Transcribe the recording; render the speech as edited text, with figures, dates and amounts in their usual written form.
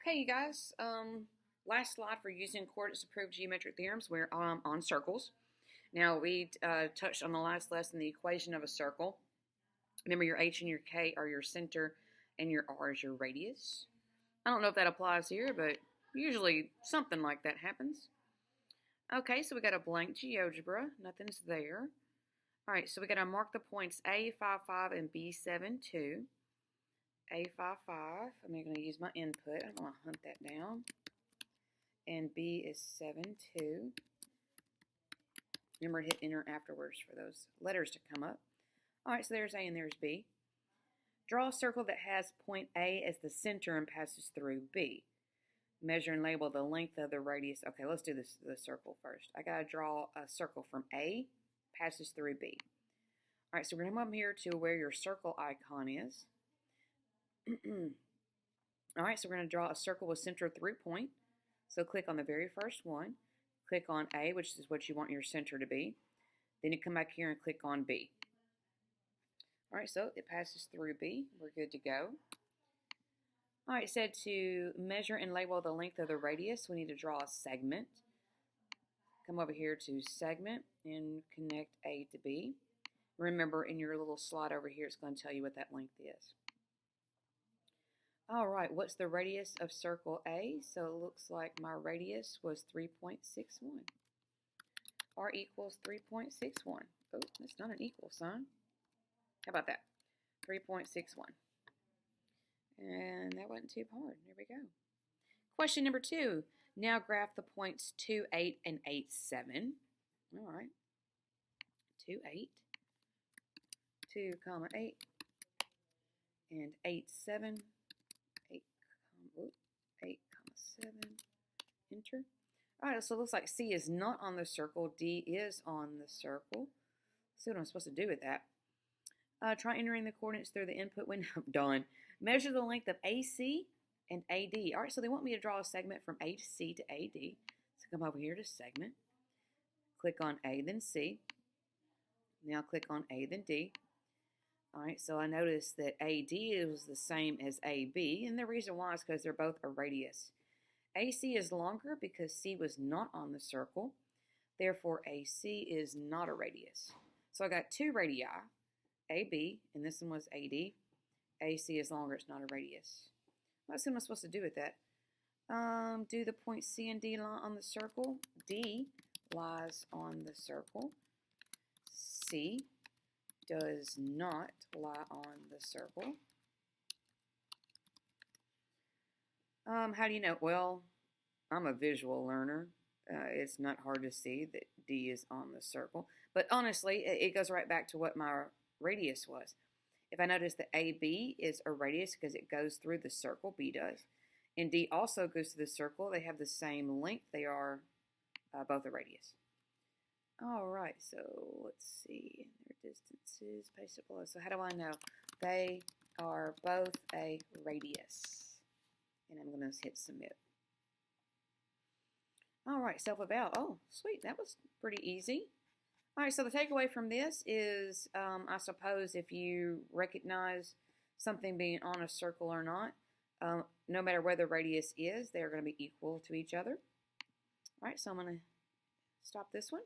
Hey you guys, last slide for using coordinates to prove geometric theorems. We're on circles. Now we touched on the last lesson the equation of a circle. Remember your H and your K are your center and your R is your radius. I don't know if that applies here, but usually something like that happens. Okay, so we got a blank GeoGebra. Nothing's there. All right, so we got to mark the points A, 5, 5, and B, 7, 2. A5, 5. I'm going to use my input. I'm going to hunt that down. And B is 7, 2. Remember to hit enter afterwards for those letters to come up. All right, so there's A and there's B. Draw a circle that has point A as the center and passes through B. Measure and label the length of the radius. Okay, let's do the circle first. I got to draw a circle from A, passes through B. All right, so we're going to come up here to where your circle icon is. All right, so we're going to draw a circle with center through point. So click on the very first one. Click on A, which is what you want your center to be. Then you come back here and click on B. All right, so it passes through B. We're good to go. All right, it said to measure and label the length of the radius, we need to draw a segment. Come over here to segment and connect A to B. Remember, in your little slot over here, it's going to tell you what that length is. All right, what's the radius of circle A? So it looks like my radius was 3.61. R equals 3.61. Oh, that's not an equal sign. How about that? 3.61. And that wasn't too hard. There we go. Question number 2. Now graph the points 2, 8, and 8, 7. All right. 2, 8. 2, 8. And 8, 7. 8, 7, enter. All right, so it looks like C is not on the circle. D is on the circle. Let's see what I'm supposed to do with that. Try entering the coordinates through the input window. Done. Measure the length of AC and AD. All right, so they want me to draw a segment from A to C to AD. So come over here to segment. Click on A, then C. Now click on A, then D. All right, so I noticed that AD is the same as AB, and the reason why is because they're both a radius. AC is longer because C was not on the circle. Therefore, AC is not a radius. So I got two radii, AB, and this one was AD. AC is longer, it's not a radius. What am I supposed to do with that? Do the point C and D lie on the circle? D lies on the circle. C does not lie on the circle. How do you know? Well, I'm a visual learner. It's not hard to see that D is on the circle. But honestly, it goes right back to what my radius was. If I notice that AB is a radius because it goes through the circle, B does, and D also goes through the circle, they have the same length. They are both a radius. All right, so let's see. Their distances, pasted below. So how do I know? They are both a radius. And I'm going to hit submit. All right, self-eval. Oh, sweet. That was pretty easy. All right, so the takeaway from this is, I suppose if you recognize something being on a circle or not, no matter where the radius is, they're going to be equal to each other. All right, so I'm going to stop this one.